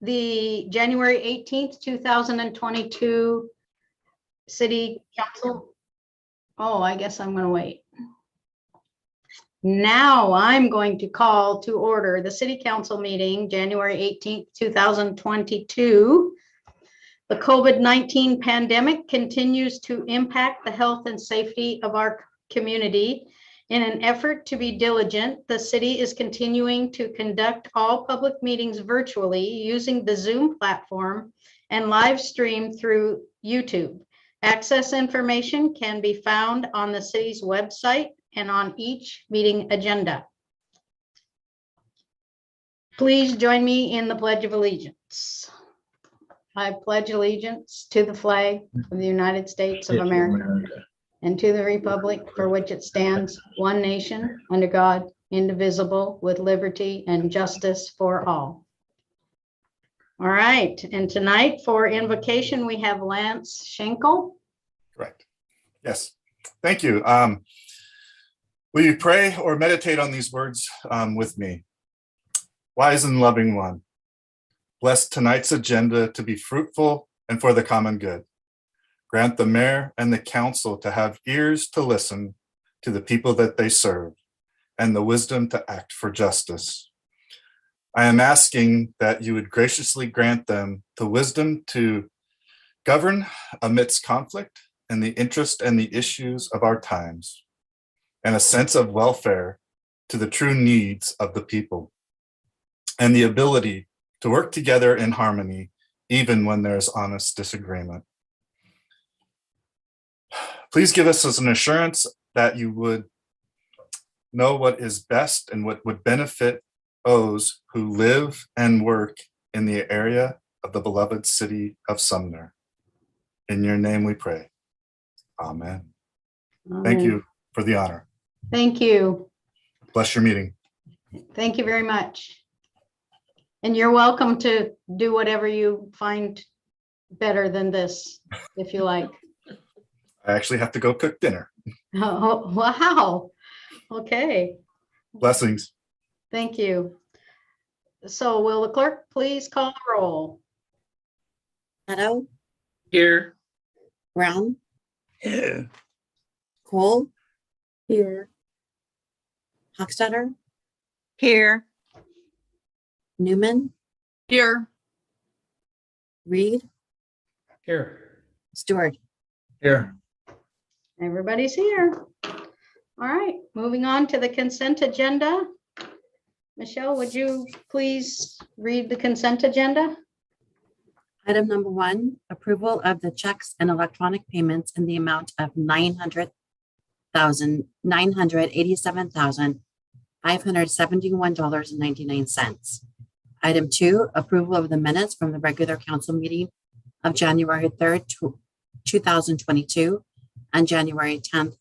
the January 18th, 2022 City Council. Oh, I guess I'm going to wait. Now I'm going to call to order the City Council meeting, January 18th, 2022. The COVID-19 pandemic continues to impact the health and safety of our community. In an effort to be diligent, the city is continuing to conduct all public meetings virtually using the Zoom platform and live stream through YouTube. Access information can be found on the city's website and on each meeting agenda. Please join me in the Pledge of Allegiance. I pledge allegiance to the flag of the United States of America and to the republic for which it stands, one nation, under God, indivisible, with liberty and justice for all. All right, and tonight for invocation, we have Lance Schenkel. Correct. Yes, thank you. Will you pray or meditate on these words with me? Wise and loving one, bless tonight's agenda to be fruitful and for the common good. Grant the mayor and the council to have ears to listen to the people that they serve and the wisdom to act for justice. I am asking that you would graciously grant them the wisdom to govern amidst conflict and the interest and the issues of our times, and a sense of welfare to the true needs of the people, and the ability to work together in harmony even when there's honest disagreement. Please give us as an assurance that you would know what is best and what would benefit those who live and work in the area of the beloved city of Sumner. In your name we pray. Amen. Amen. Thank you for the honor. Thank you. Bless your meeting. Thank you very much. And you're welcome to do whatever you find better than this, if you like. I actually have to go cook dinner. Oh, wow. Okay. Blessings. Thank you. So will the clerk please call the roll? Meadow, Here. Brown, Here. Cole, here, Hochstetter, Here. Newman, Here. Reed, Here. Stewart. Here. Everybody's here. All right, moving on to the consent agenda. Michelle, would you please read the consent agenda? Item number 1, approval of the checks and electronic payments in the amount of $987,571.99. Item 2, approval of the minutes from the regular council meeting of January 3rd, 2022 and January 10th,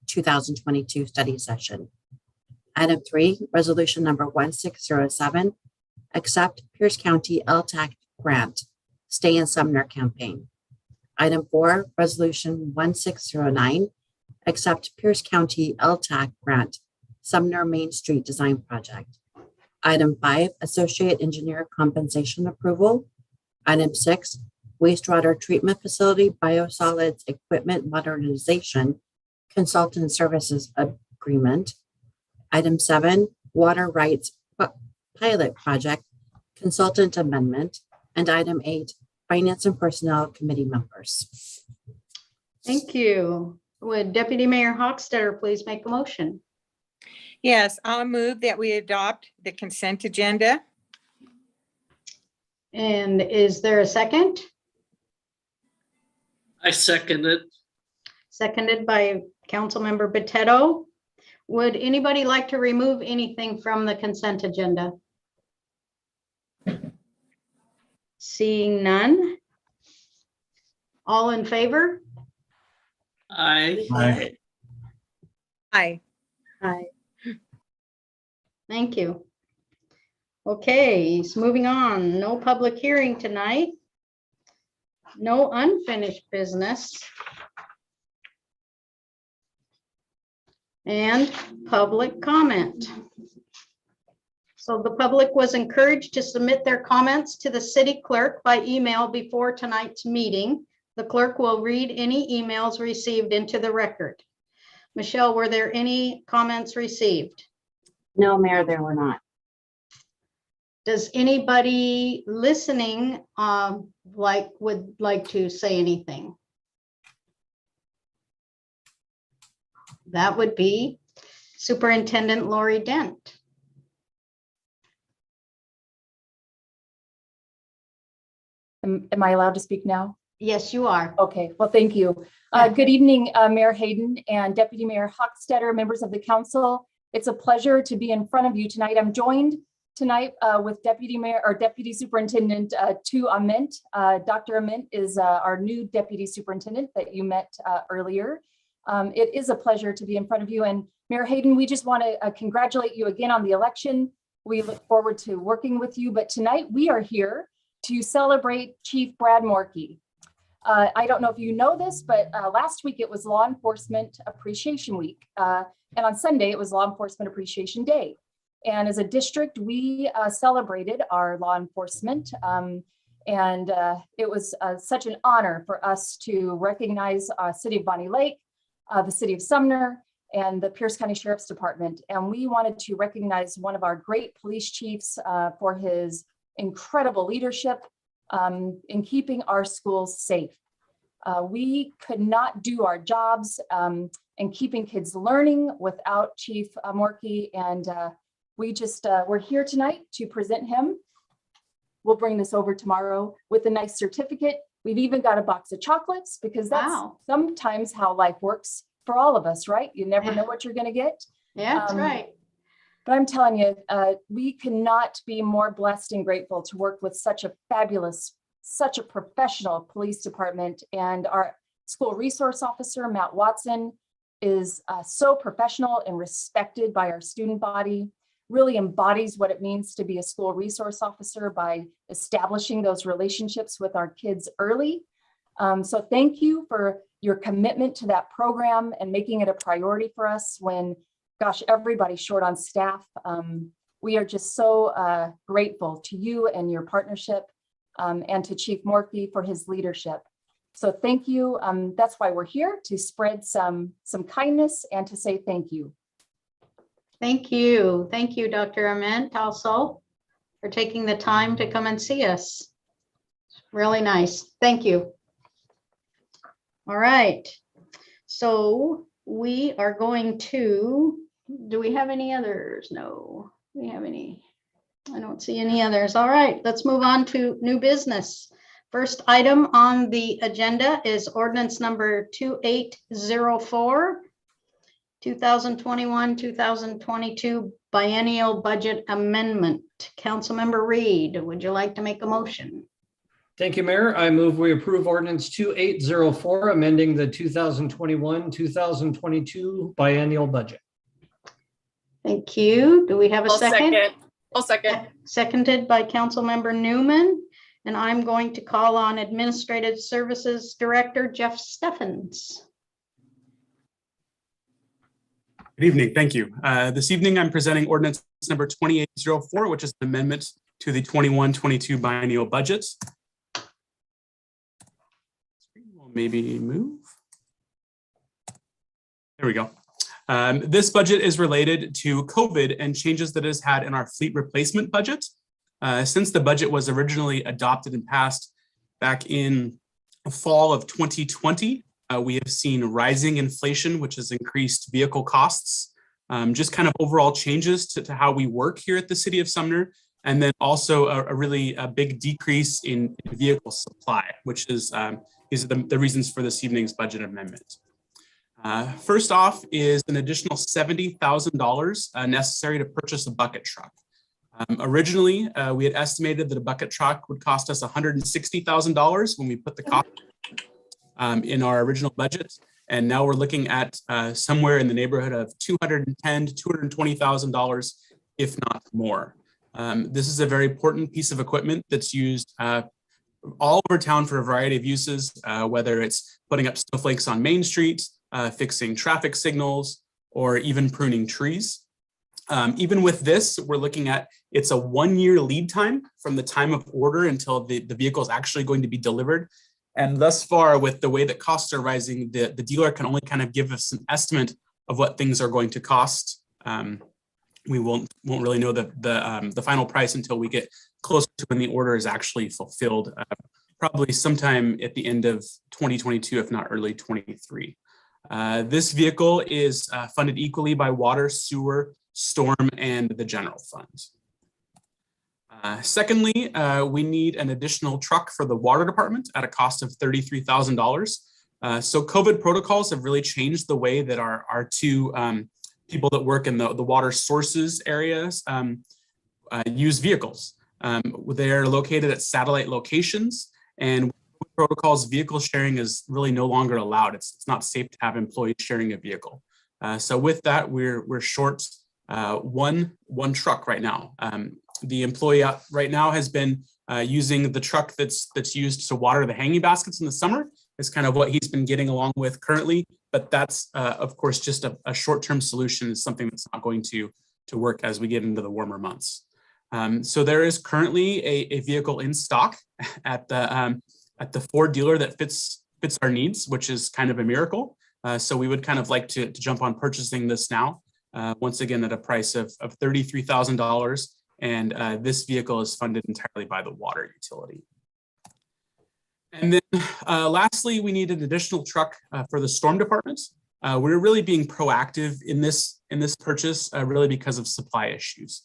2022 study session. Item 3, resolution number 1607, accept Pierce County LTAC grant, Stay in Sumner campaign. Item 4, resolution 1609, accept Pierce County LTAC grant, Sumner Main Street Design Project. Item 5, associate engineer compensation approval. Item 6, wastewater treatment facility biosolids equipment modernization consultant services agreement. Item 7, water rights pilot project consultant amendment. And item 8, finance and personnel committee members. Thank you. Would Deputy Mayor Hochstetter please make a motion? Yes, I'll move that we adopt the consent agenda. And is there a second? I second it. Seconded by Councilmember Botetto. Would anybody like to remove anything from the consent agenda? Seeing none. All in favor? Aye. Aye. Aye. Thank you. Okay, so moving on. No public hearing tonight. No unfinished business. And public comment. So the public was encouraged to submit their comments to the city clerk by email before tonight's meeting. The clerk will read any emails received into the record. Michelle, were there any comments received? No, Mayor, there were not. Does anybody listening would like to say anything? That would be Superintendent Lori Dent. Am I allowed to speak now? Yes, you are. Okay, well, thank you. Good evening, Mayor Hayden and Deputy Mayor Hochstetter, members of the council. It's a pleasure to be in front of you tonight. I'm joined tonight with Deputy Superintendent to Ament. Dr. Ament is our new Deputy Superintendent that you met earlier. It is a pleasure to be in front of you. And Mayor Hayden, we just want to congratulate you again on the election. We look forward to working with you, but tonight we are here to celebrate Chief Brad Morkey. I don't know if you know this, but last week it was Law Enforcement Appreciation Week. And on Sunday, it was Law Enforcement Appreciation Day. And as a district, we celebrated our law enforcement. It was such an honor for us to recognize City of Bonnie Lake, the City of Sumner, and the Pierce County Sheriff's Department. And we wanted to recognize one of our great police chiefs for his incredible leadership in keeping our schools safe. We could not do our jobs and keeping kids learning without Chief Morkey, and we're here tonight to present him. We'll bring this over tomorrow with a nice certificate. We've even got a box of chocolates because that's sometimes how life works for all of us, right? You never know what you're going to get. Yeah, that's right. But I'm telling you, we cannot be more blessed and grateful to work with such a fabulous, such a professional police department. And our school resource officer, Matt Watson, is so professional and respected by our student body, really embodies what it means to be a school resource officer by establishing those relationships with our kids early. So thank you for your commitment to that program and making it a priority for us when, gosh, everybody's short on staff. We are just so grateful to you and your partnership and to Chief Morkey for his leadership. So thank you. That's why we're here, to spread some kindness and to say thank you. Thank you. Thank you, Dr. Ament, also for taking the time to come and see us. Really nice. Thank you. All right. So we are going to, do we have any others? No, we have any. I don't see any others. All right, let's move on to new business. First item on the agenda is ordinance number 2804, 2021-2022 Biennial Budget Amendment. Councilmember Reed, would you like to make a motion? Thank you, Mayor. I move we approve ordinance 2804, amending the 2021-2022 biennial budget. Thank you. Do we have a second? I'll second. Seconded by Councilmember Newman. And I'm going to call on Administrative Services Director Jeff Steffens. Good evening. Thank you. This evening, I'm presenting ordinance number 2804, which is an amendment to the 21-22 biennial budget. Screen will maybe move. There we go. This budget is related to COVID and changes that it has had in our fleet replacement budget. Since the budget was originally adopted and passed back in fall of 2020, we have seen rising inflation, which has increased vehicle costs, just kind of overall changes to how we work here at the City of Sumner, and then also a really big decrease in vehicle supply, which is these are the reasons for this evening's budget amendment. First off is an additional $70,000 necessary to purchase a bucket truck. Originally, we had estimated that a bucket truck would cost us $160,000 when we put the cost in our original budget. And now we're looking at somewhere in the neighborhood of $210,000 to $220,000, if not more. This is a very important piece of equipment that's used all over town for a variety of uses, whether it's putting up snowflakes on Main Street, fixing traffic signals, or even pruning trees. Even with this, we're looking at it's a 1-year lead time from the time of order until the vehicle is actually going to be delivered. And thus far, with the way that costs are rising, the dealer can only kind of give us an estimate of what things are going to cost. We won't really know the final price until we get close to when the order is actually fulfilled, probably sometime at the end of 2022, if not early 23. This vehicle is funded equally by water, sewer, storm, and the general fund. Secondly, we need an additional truck for the water department at a cost of $33,000. So COVID protocols have really changed the way that our two people that work in the water sources areas use vehicles. They're located at satellite locations, and protocols, vehicle sharing is really no longer allowed. It's not safe to have employees sharing a vehicle. So with that, we're short one truck right now. The employee right now has been using the truck that's used to water the hanging baskets in the summer. Is kind of what he's been getting along with currently, but that's of course just a short-term solution. Is something that's not going to work as we get into the warmer months. So there is currently a vehicle in stock at the Ford dealer that fits our needs, which is kind of a miracle. So we would kind of like to jump on purchasing this now, once again at a price of $33,000, and this vehicle is funded entirely by the water utility. And then lastly, we need an additional truck for the storm department. We're really being proactive in this purchase, really because of supply issues.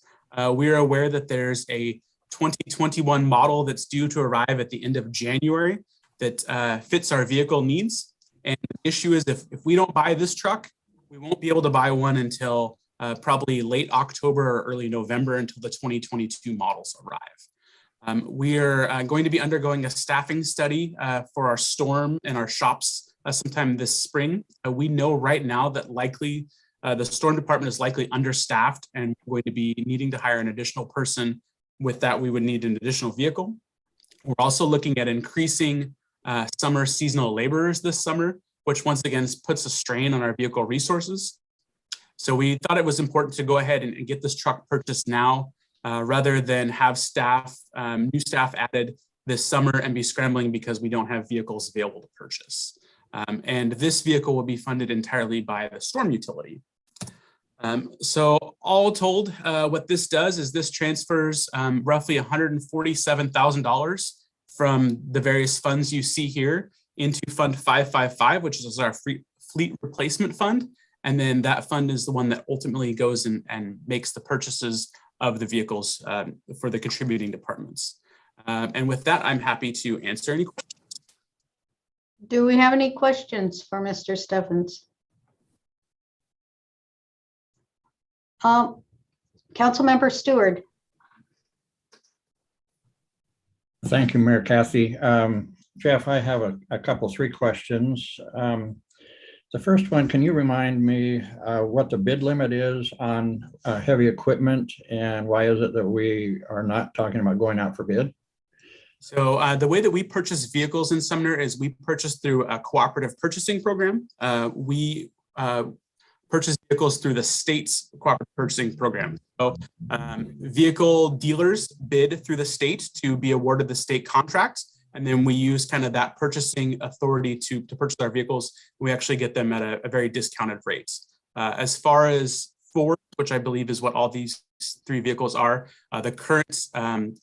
We are aware that there's a 2021 model that's due to arrive at the end of January that fits our vehicle needs. And the issue is if we don't buy this truck, we won't be able to buy one until probably late October or early November until the 2022 models arrive. We are going to be undergoing a staffing study for our storm and our shops sometime this spring. We know right now that likely the storm department is likely understaffed, and we're going to be needing to hire an additional person. With that, we would need an additional vehicle. We're also looking at increasing summer seasonal laborers this summer, which once again puts a strain on our vehicle resources. So we thought it was important to go ahead and get this truck purchased now, rather than have new staff added this summer and be scrambling because we don't have vehicles available to purchase. And this vehicle will be funded entirely by the storm utility. So all told, what this does is this transfers roughly $147,000 from the various funds you see here into Fund 555, which is our fleet replacement fund. And then that fund is the one that ultimately goes and makes the purchases of the vehicles for the contributing departments. And with that, I'm happy to answer any questions. Do we have any questions for Mr. Steffens? Councilmember Stewart. Thank you, Mayor Kathy. Jeff, I have three questions. The first one, can you remind me what the bid limit is on heavy equipment, and why is it that we are not talking about going out for bid? So the way that we purchase vehicles in Sumner is we purchase through a cooperative purchasing program. We purchase vehicles through the state's cooperative purchasing program. So vehicle dealers bid through the state to be awarded the state contract. And then we use kind of that purchasing authority to purchase our vehicles. We actually get them at a very discounted rate. As far as Ford, which I believe is what all these three vehicles are, the current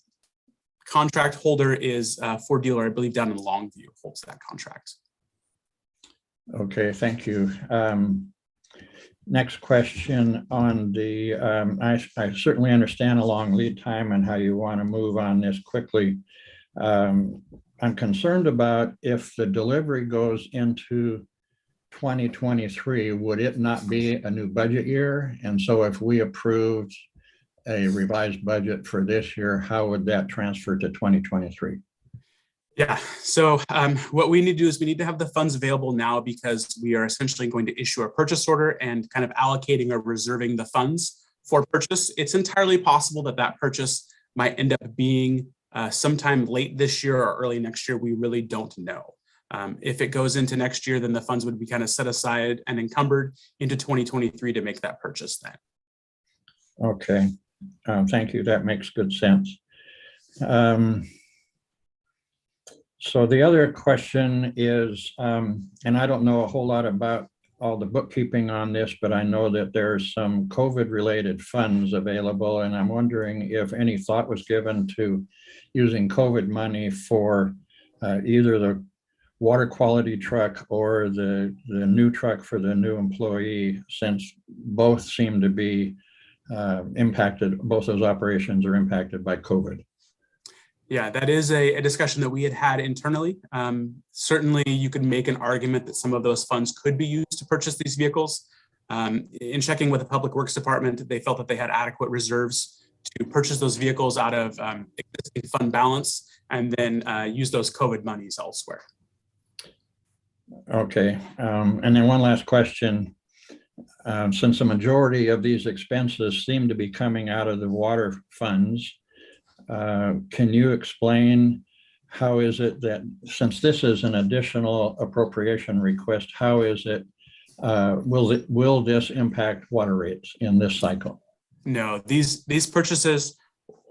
contract holder is Ford dealer, I believe down in Longview holds that contract. Okay, thank you. Next question on the, I certainly understand a long lead time and how you want to move on this quickly. I'm concerned about if the delivery goes into 2023, would it not be a new budget year? And so if we approved a revised budget for this year, how would that transfer to 2023? Yeah, so what we need to do is we need to have the funds available now, because we are essentially going to issue a purchase order and kind of allocating or reserving the funds for purchase. It's entirely possible that that purchase might end up being sometime late this year or early next year. We really don't know. If it goes into next year, then the funds would be kind of set aside and encumbered into 2023 to make that purchase then. Okay, thank you. That makes good sense. So the other question is, and I don't know a whole lot about all the bookkeeping on this, but I know that there's some COVID-related funds available, and I'm wondering if any thought was given to using COVID money for either the water quality truck or the new truck for the new employee, since both seem to be impacted, both those operations are impacted by COVID. Yeah, that is a discussion that we had internally. Certainly, you could make an argument that some of those funds could be used to purchase these vehicles. In checking with the Public Works Department, they felt that they had adequate reserves to purchase those vehicles out of existing fund balance and then use those COVID monies elsewhere. Okay, and then one last question. Since the majority of these expenses seem to be coming out of the water funds, can you explain how is it that, since this is an additional appropriation request, how is it, will this impact water rates in this cycle? No, these purchases,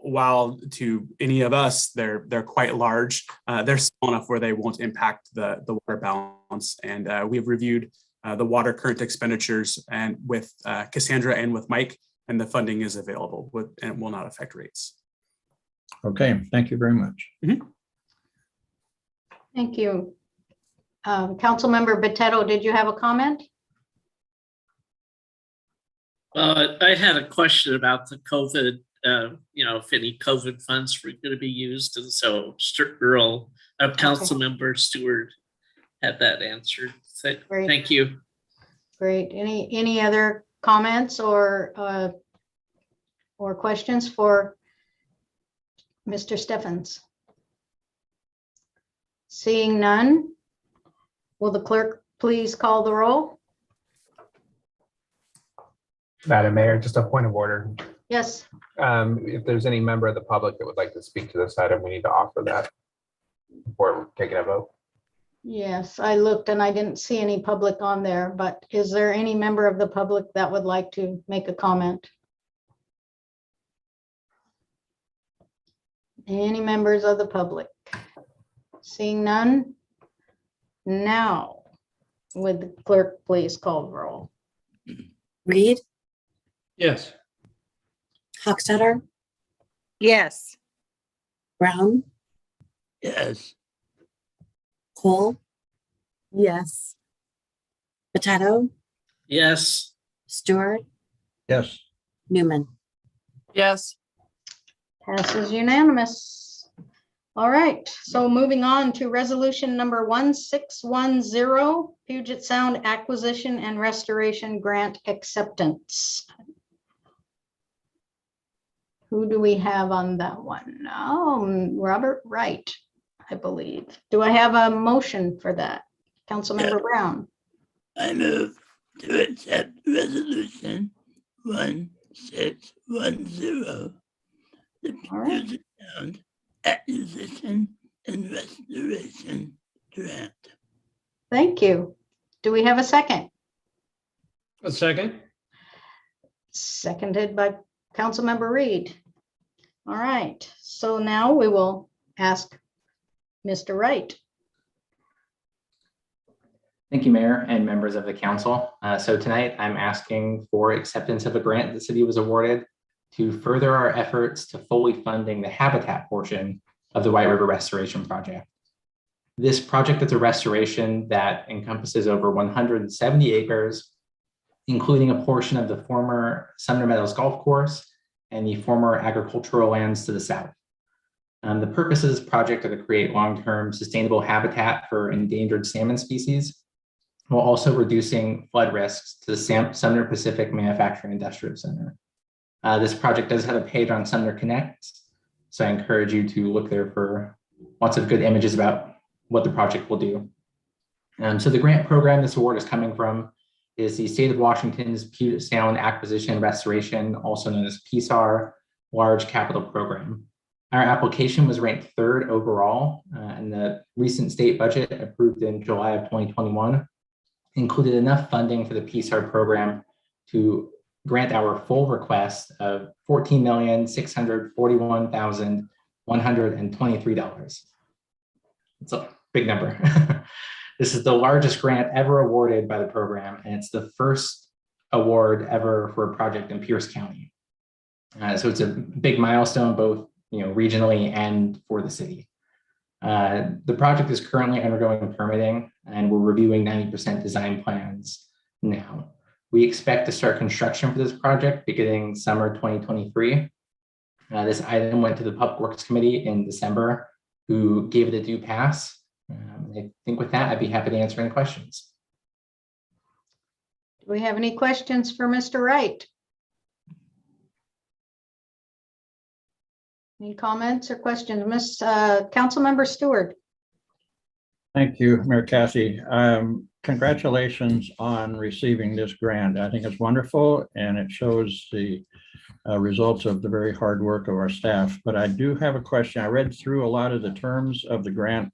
while to any of us, they're quite large. They're small enough where they won't impact the water balance. And we've reviewed the water current expenditures and with Cassandra and with Mike, and the funding is available and it will not affect rates. Okay, thank you very much. Mm-hmm. Thank you. Councilmember Botetto, did you have a comment? I had a question about the COVID, if any COVID funds were going to be used. And so Councilmember Stewart had that answered. So, thank you. Great. Any other comments or questions for Mr. Steffens? Seeing none, will the clerk please call the roll? Madam Mayor, just a point of order. Yes. If there's any member of the public that would like to speak to this item, we need to offer that before taking a vote. Yes, I looked and I didn't see any public on there, but is there any member of the public that would like to make a comment? Any members of the public? Seeing none? Now, would the clerk please call the roll? Reed, Yes. Hochstetter, Yes. Brown, Yes. Cole, Yes. Potato, Yes. Stewart, Yes. Newman. Yes. Passes unanimous. All right, so moving on to resolution number 1610, Puget Sound Acquisition and Restoration Grant Acceptance. Who do we have on that one? Robert Wright, I believe. Do I have a motion for that? Councilmember Brown. I move to accept resolution 1610. All right. Puget Sound Acquisition and Restoration Grant. Thank you. Do we have a second? A second. Seconded by Councilmember Reed. All right, so now we will ask Mr. Wright. Thank you, Mayor and members of the council. So tonight I'm asking for acceptance of a grant the city was awarded to further our efforts to fully funding the habitat portion of the White River Restoration Project. This project is a restoration that encompasses over 170 acres, including a portion of the former Sumner Meadows Golf Course and the former agricultural lands to the south. The purpose of this project are to create long-term sustainable habitat for endangered salmon species, while also reducing flood risks to the Sumner Pacific Manufacturing Industrial Center. This project does have a page on Sumner Connect, so I encourage you to look there for lots of good images about what the project will do. So the grant program this award is coming from is the State of Washington's Puget Sound Acquisition and Restoration, also known as PSAR, Large Capital Program. Our application was ranked 3rd overall, and the recent state budget approved in July of 2021 included enough funding for the PSAR program to grant our full request of $14,641,123. It's a big number. This is the largest grant ever awarded by the program, and it's the first award ever for a project in Pierce County. So it's a big milestone, both regionally and for the city. The project is currently undergoing permitting, and we're reviewing 90% design plans now. We expect to start construction for this project beginning summer 2023. This item went to the Public Works Committee in December, who gave it a due pass. I think with that, I'd be happy to answer any questions. Do we have any questions for Mr. Wright? Any comments or questions? Councilmember Stewart. Thank you, Mayor Cassie. Congratulations on receiving this grant. I think it's wonderful, and it shows the results of the very hard work of our staff. But I do have a question. I read through a lot of the terms of the grant,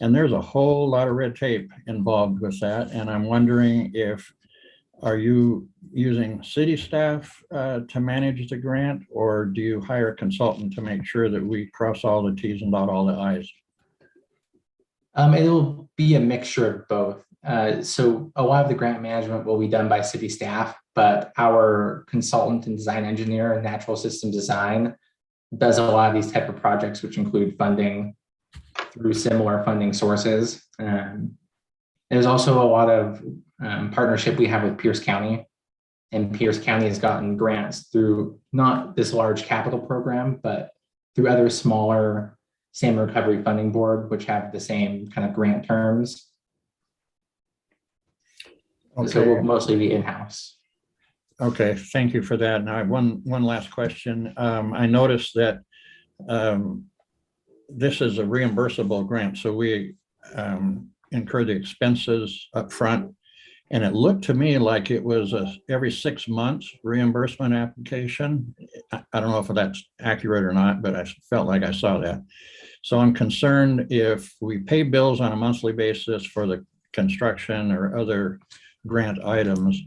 and there's a whole lot of red tape involved with that. And I'm wondering are you using city staff to manage the grant, or do you hire a consultant to make sure that we cross all the T's and dot all the I's? It will be a mixture of both. So a lot of the grant management will be done by city staff, but our consultant and design engineer in natural system design does a lot of these type of projects, which include funding through similar funding sources. There's also a lot of partnership we have with Pierce County, and Pierce County has gotten grants through not this large capital program, but through other smaller SAM Recovery Funding Board, which have the same kind of grant terms. Okay. So we'll mostly be in-house. Okay, thank you for that. Now I have one last question. I noticed that this is a reimbursable grant, so we incur the expenses up front. And it looked to me like it was every 6 months reimbursement application. I don't know if that's accurate or not, but I felt like I saw that. So I'm concerned if we pay bills on a monthly basis for the construction or other grant items,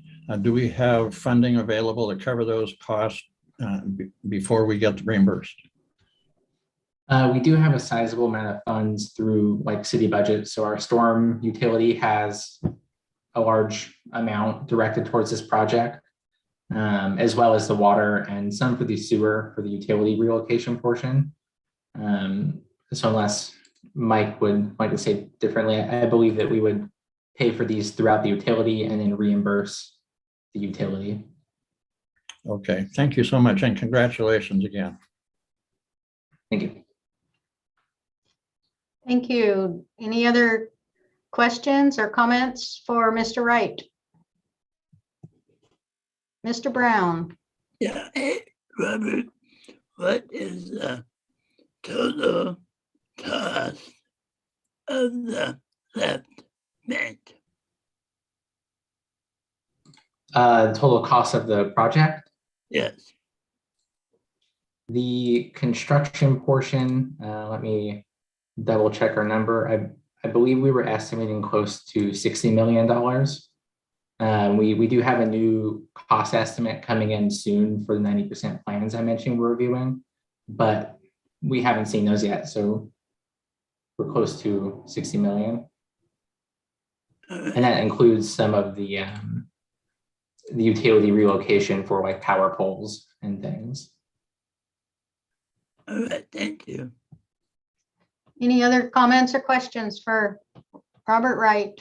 do we have funding available to cover those costs before we get reimbursed? We do have a sizable amount of funds through like city budget. So our storm utility has a large amount directed towards this project, as well as the water and some for the sewer for the utility relocation portion. So unless Mike would like to say differently, I believe that we would pay for these throughout the utility and then reimburse the utility. Okay, thank you so much, and congratulations again. Thank you. Thank you. Any other questions or comments for Mr. Wright? Mr. Brown. Yeah, hey, Robert, what is the total cost of the left bank? Total cost of the project? Yes. The construction portion, let me double check our number. I believe we were estimating close to $60 million. We do have a new cost estimate coming in soon for the 90% plans I mentioned we're reviewing, but we haven't seen those yet. So we're close to 60 million. And that includes some of the utility relocation for like power poles and things. All right, thank you. Any other comments or questions for Robert Wright?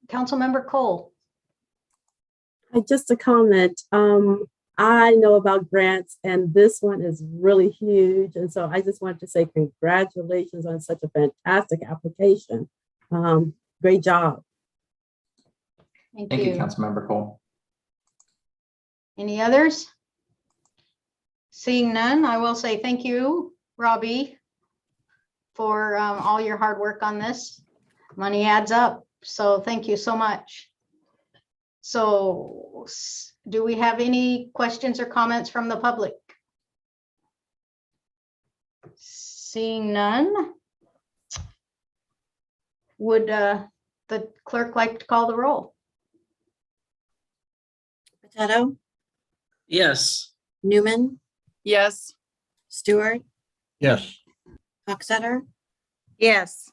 Councilmember Cole. Just a comment. I know about grants, and this one is really huge. And so I just wanted to say congratulations on such a fantastic application. Great job. Thank you, Councilmember Cole. Any others? Seeing none, I will say thank you, Robbie, for all your hard work on this. Money adds up, so thank you so much. So do we have any questions or comments from the public? Seeing none, would the clerk like to call the roll? Hochstetter, Yes. Newman, Yes. Stewart, Yes. Hochstetter, yes,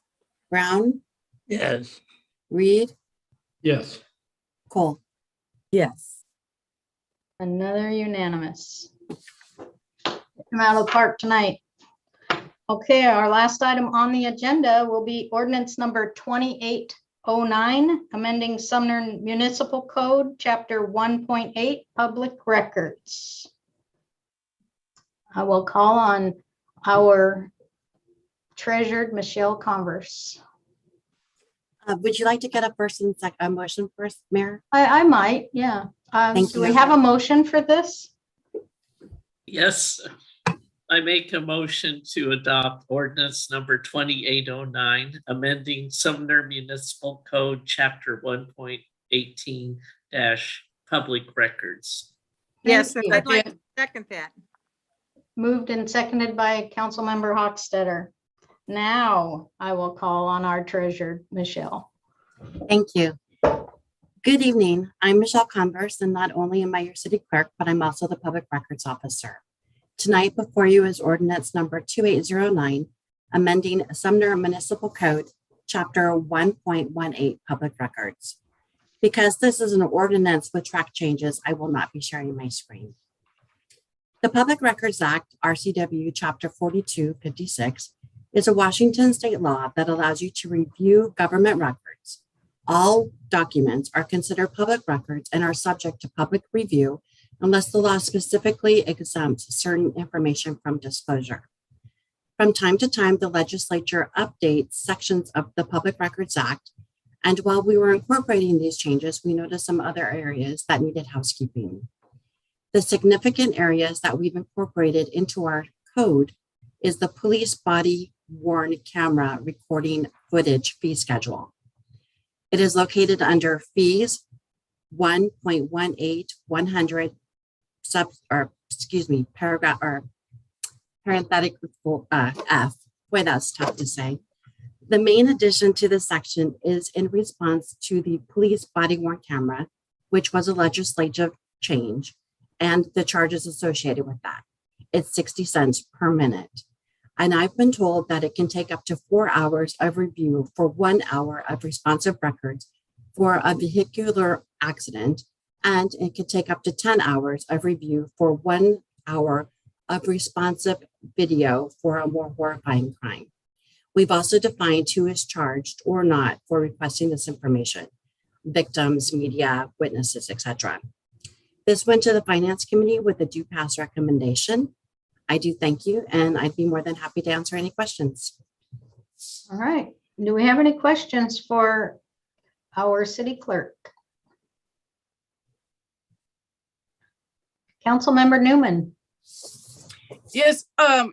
Brown, yes, Reed, Yes. Cole. Yes. Another unanimous. Come out of the park tonight. Okay, our last item on the agenda will be ordinance number 2809, amending Sumner Municipal Code, Chapter 1.8, Public Records. I will call on our treasured Michelle Converse. Would you like to get a first and second motion first, Mayor? I might, yeah. Thank Do we you. have a motion for this? Yes. I make a motion to adopt ordinance number 2809, amending Sumner Municipal Code, Chapter 1.18 Public Records. yes, Thank and you. I'd like to second that. Moved and seconded by Councilmember Hochstetter. Now I will call on our treasurer, Michelle. Thank you. Good evening. I'm Michelle Converse, and not only am I your city clerk, but I'm also the public records officer. Tonight before you is ordinance number 2809, amending Sumner Municipal Code, Chapter 1.18, Public Records. Because this is an ordinance with track changes, I will not be sharing my screen. The Public Records Act, RCW Chapter 4256, is a Washington state law that allows you to review government records. All documents are considered public records and are subject to public review unless the law specifically exempts certain information from disclosure. From time to time, the legislature updates sections of the Public Records Act, and while we were incorporating these changes, we noticed some other areas that needed housekeeping. The significant areas that we've incorporated into our code is the police body worn camera recording footage fee schedule. It is located under fees 1.18 paragraph or parenthetic F. Boy, that's tough to say. The main addition to this section is in response to the police body worn camera, which was a legislative change, and the charges associated with that. It's 60 cents per minute. And I've been told that it can take up to 4 hours of review for 1 hour of responsive records for a vehicular accident, and it can take up to 10 hours of review for 1 hour of responsive video for a more horrifying crime. We've also defined who is charged or not for requesting this information: victims, media, witnesses, etc. This went to the Finance Committee with a do pass recommendation. I do thank you, and I'd be more than happy to answer any questions. All right. Do we have any questions for our city clerk? Councilmember Newman. Yes, when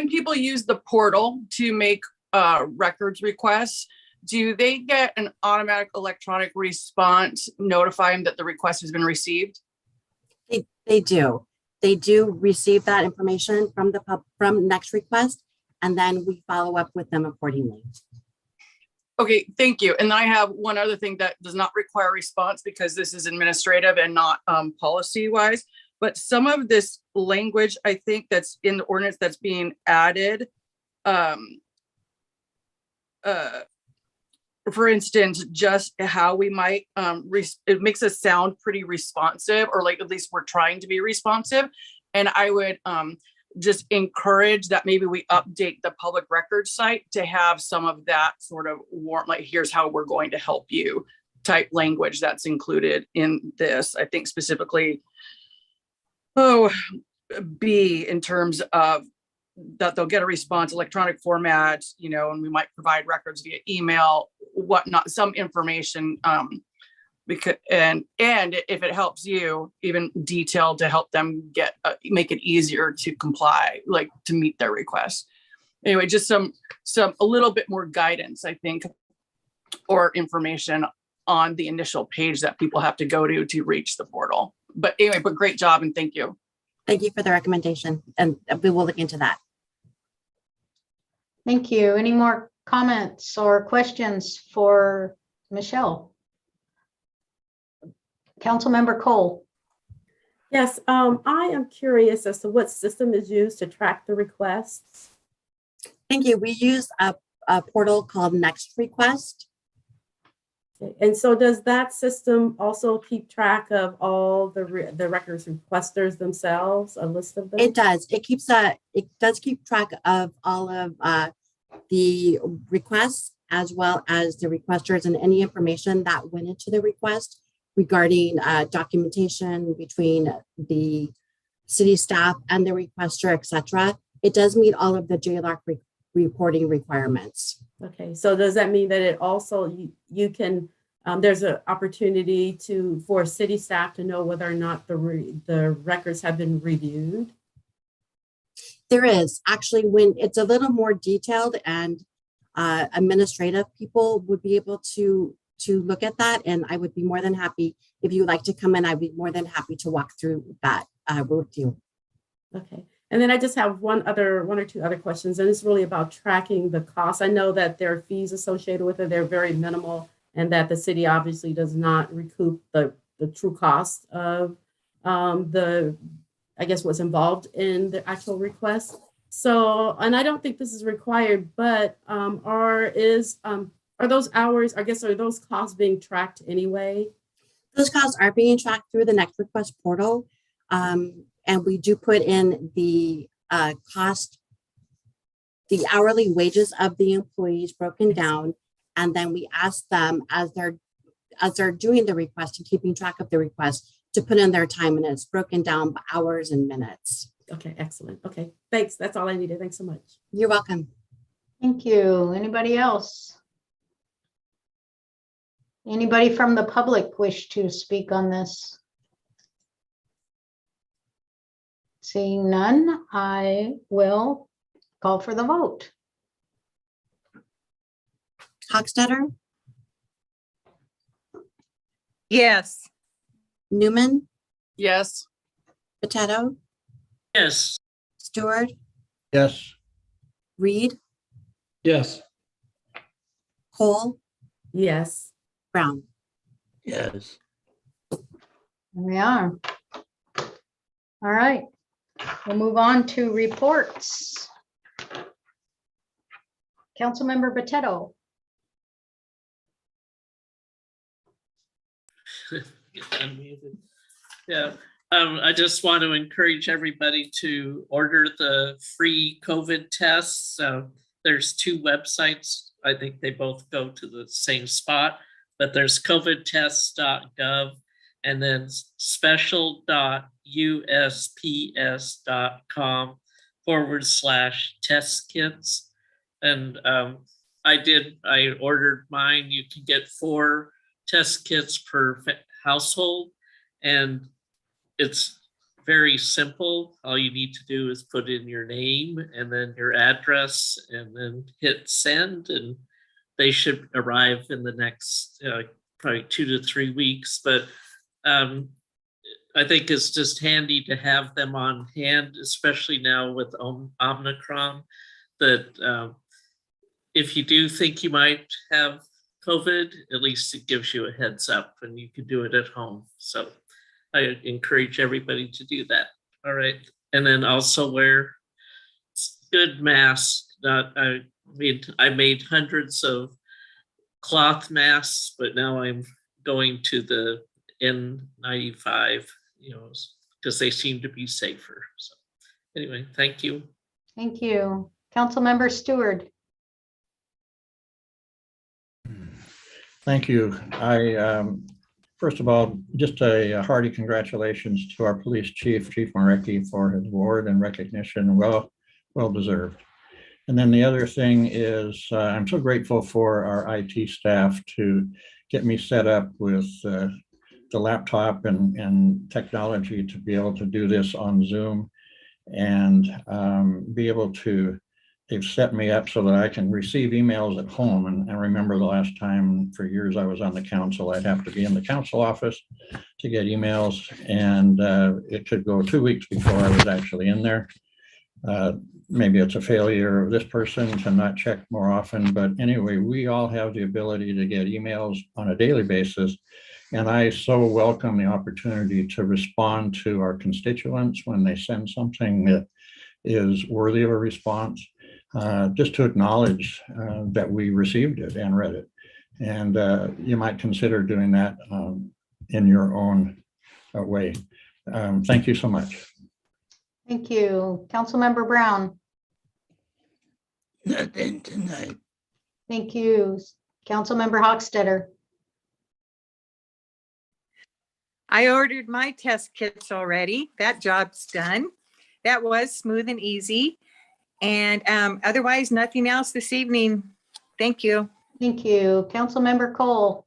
people use the portal to make records requests, do they get an automatic electronic response notifying that the request has been received? They do. They do receive that information from from next request, and then we follow up with them accordingly. Okay, thank you. And I have one other thing that does not require response because this is administrative and not policy wise, but some of this language, I think that's in the ordinance that's being added. For instance, just how we might, it makes us sound pretty responsive, or like at least we're trying to be responsive. And I would just encourage that maybe we update the public records site to have some of that sort of warm, like here's how we're going to help you type language that's included in this. I think specifically, B, in terms of that they'll get a response, electronic format, and we might provide records via email, whatnot, some information, because and if it helps you, even detail to help them get make it easier to comply, like to meet their requests. Anyway, just a little bit more guidance, I think, or information on the initial page that people have to go to reach the portal. But anyway, but great job and thank you. Thank you for the recommendation, and we will look into that. Thank you. Any more comments or questions for Michelle? Councilmember Cole. Yes, I am curious as to what system is used to track the requests. Thank you. We use a portal called Next Request. And so does that system also keep track of all the records requesters themselves, a list of them? It does. It does keep track of all of the requests as well as the requesters and any information that went into the request regarding documentation between the city staff and the requester, etc. It does meet all of the JLARC reporting requirements. Okay, so does that mean that it also, you can, there's an opportunity for city staff to know whether or not the records have been reviewed? There is actually, when it's a little more detailed, and administrative people would be able to look at that, and I would be more than happy, if you would like to come in, I'd be more than happy to walk through that with you. Okay, and then I just have one or two other questions, and it's really about tracking the costs. I know that there are fees associated with it, they're very minimal, and that the city obviously does not recoup the true cost of I guess what's involved in the actual request. So, and I don't think this is required, but are those hours, I guess, are those costs being tracked anyway? Those costs are being tracked through the Next Request portal. And we do put in the cost, the hourly wages of the employees broken down. And then we ask them as they're doing the request and keeping track of the request to put in their time, and it's broken down by hours and minutes. Okay, excellent. Okay, thanks. That's all I needed. Thanks so much. You're welcome. Thank you. Anybody else? Anybody from the public wish to speak on this? Seeing none, I will call for the vote. Hochstetter? Yes. Newman? Yes. Potato? Yes. Stewart? Yes. Reed? Yes. Cole? Yes. Brown? Yes. There we are. All right, we'll move on to reports. Councilmember Botetto. Yeah, I just want to encourage everybody to order the free COVID tests. There's two websites. I think they both go to the same spot, but there's covidtests.gov and then special.usps.com/test kits. And I ordered mine. You can get 4 test kits per household, and it's very simple. All you need to do is put in your name and then your address and then hit send, and they should arrive in the next probably 2 to 3 weeks. But I think it's just handy to have them on hand, especially now with Omicron, that if you do think you might have COVID, at least it gives you a heads up and you can do it at home. So I encourage everybody to do that. All right. And then also wear good masks. I made hundreds of cloth masks, but now I'm going to the N95, because they seem to be safer. So anyway, thank you. Thank you. Councilmember Stewart. Thank you. First of all, just a hearty congratulations to our police chief, Chief Marecki, for his award and recognition. Well deserved. And then the other thing is I'm so grateful for our IT staff to get me set up with the laptop and technology to be able to do this on Zoom and be able to, they've set me up so that I can receive emails at home. And I remember the last time for years I was on the council, I'd have to be in the council office to get emails, and it could go 2 weeks before I was actually in there. Maybe it's a failure of this person to not check more often, but anyway, we all have the ability to get emails on a daily basis. And I so welcome the opportunity to respond to our constituents when they send something that is worthy of a response, just to acknowledge that we received it and read it. And you might consider doing that in your own way. Thank you so much. Thank you. Councilmember Brown. Nothing tonight. Thank you. Councilmember Hochstetter. I ordered my test kits already. That job's done. That was smooth and easy. And otherwise, nothing else this evening. Thank you. Thank you. Councilmember Cole.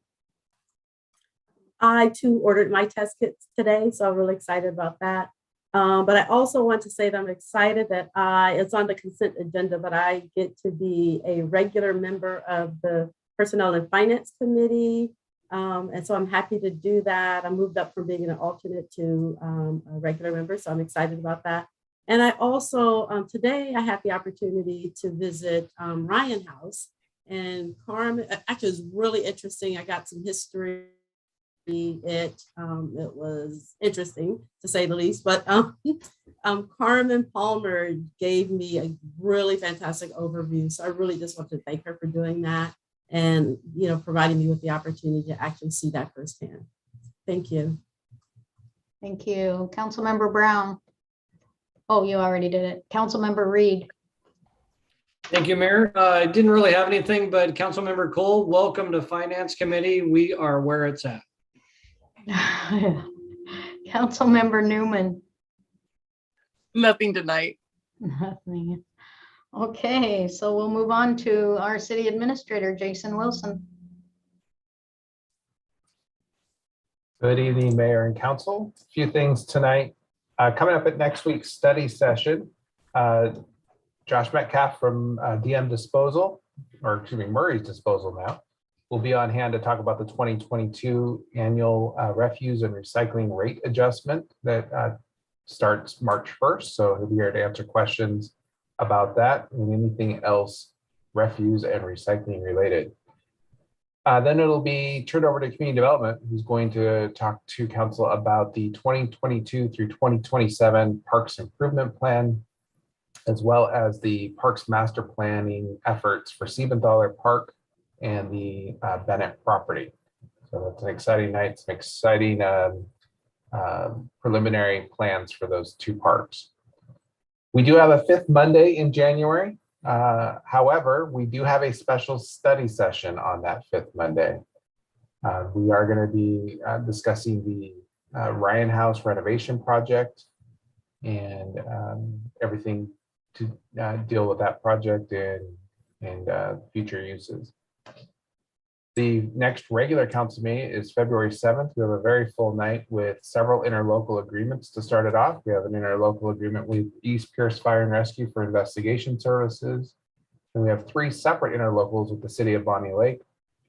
I too ordered my test kits today, so I'm really excited about that. But I also want to say that I'm excited that it's on the consent agenda, but I get to be a regular member of the Personnel and Finance Committee. And so I'm happy to do that. I moved up from being an alternate to a regular member, so I'm excited about that. And I also, today I had the opportunity to visit Ryan House, and Carmen, actually it was really interesting. I got some history. It was interesting to say the least, but Carmen Palmer gave me a really fantastic overview. So I really just want to thank her for doing that and, you know, providing me with the opportunity to actually see that firsthand. Thank you. Thank you. Councilmember Brown. Oh, you already did it. Councilmember Reed. Thank you, Mayor. I didn't really have anything, but Councilmember Cole, welcome to Finance Committee. We are where it's at. Councilmember Newman. Nothing tonight. Nothing. Okay, so we'll move on to our city administrator, Jason Wilson. Good evening, Mayor and Council. A few things tonight. Coming up at next week's study session, Josh Metcalf from DM Disposal, or excuse me, Murray's Disposal now, will be on hand to talk about the 2022 annual refuse and recycling rate adjustment that starts March 1st. So he'll be here to answer questions about that and anything else refuse and recycling related. Then it'll be turned over to Community Development, who's going to talk to Council about the 2022 through 2027 Parks Improvement Plan, as well as the Parks Master Planning efforts for Siebenthaler Park and the Bennett property. So that's an exciting night, some exciting preliminary plans for those two parks. We do have a fifth Monday in January. However, we do have a special study session on that fifth Monday. We are going to be discussing the Ryan House renovation project and everything to deal with that project and future uses. The next regular council meeting is February 7th. We have a very full night with several interlocal agreements to start it off. We have an interlocal agreement with East Pierce Fire and Rescue for investigation services. And we have 3 separate interlocals with the city of Bonnie Lake.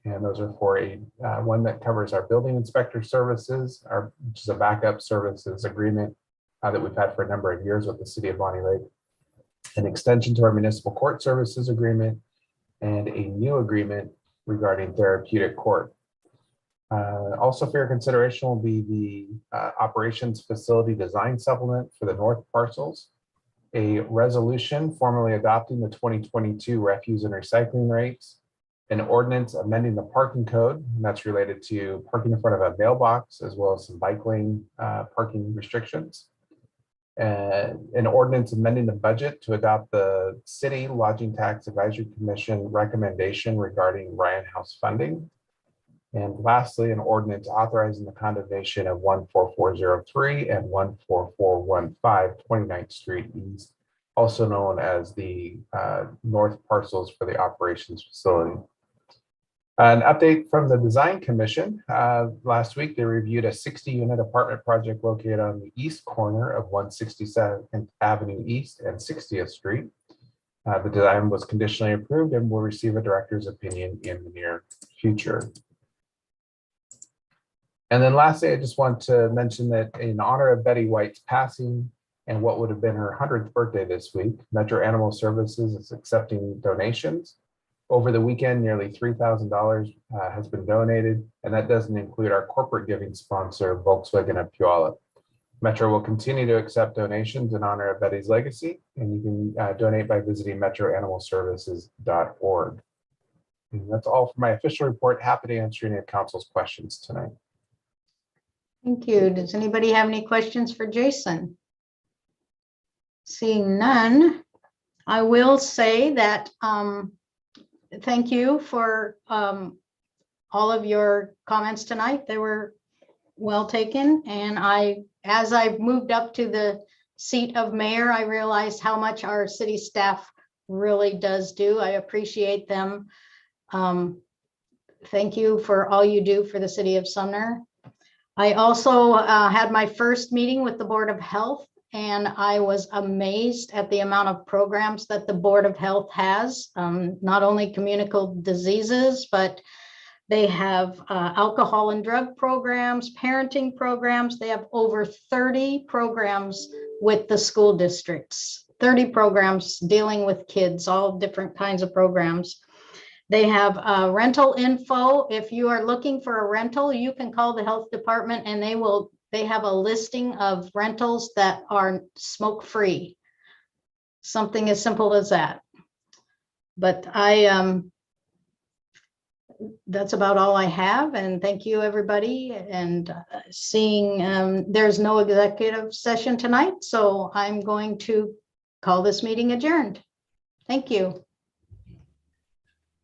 And those are for a one that covers our building inspector services, which is a backup services agreement that we've had for a number of years with the city of Bonnie Lake. An extension to our municipal court services agreement and a new agreement regarding therapeutic court. Also for your consideration will be the operations facility design supplement for the north parcels, a resolution formally adopting the 2022 refuse and recycling rates, an ordinance amending the parking code, and that's related to parking in front of a mailbox, as well as some bike lane parking restrictions. An ordinance amending the budget to adopt the City Lodging Tax Advisory Commission recommendation regarding Ryan House funding. And lastly, an ordinance authorizing the condemnation of 14403 and 14415 29th Street East, also known as the north parcels for the operations facility. An update from the Design Commission. Last week, they reviewed a 60-unit apartment project located on the east corner of 167th Avenue East and 60th Street. The design was conditionally approved and will receive a director's opinion in the near future. And then lastly, I just want to mention that in honor of Betty White's passing and what would have been her 100th birthday this week, Metro Animal Services is accepting donations. Over the weekend, nearly $3,000 has been donated, and that doesn't include our corporate giving sponsor, Volkswagen of Puyallup. Metro will continue to accept donations in honor of Betty's legacy, and you can donate by visiting metroanimalservices.org. And that's all for my official report. Happy to answer any of council's questions tonight. Thank you. Does anybody have any questions for Jason? Seeing none, I will say that thank you for all of your comments tonight. They were well taken, and as I've moved up to the seat of mayor, I realized how much our city staff really does do. I appreciate them. Thank you for all you do for the city of Sumner. I also had my first meeting with the Board of Health, and I was amazed at the amount of programs that the Board of Health has, not only communicable diseases, but they have alcohol and drug programs, parenting programs. They have over 30 programs with the school districts, 30 programs dealing with kids, all different kinds of programs. They have rental info. If you are looking for a rental, you can call the health department and they have a listing of rentals that are smoke-free. Something as simple as that. But that's about all I have, and thank you, everybody. And seeing there's no executive session tonight, so I'm going to call this meeting adjourned. Thank you.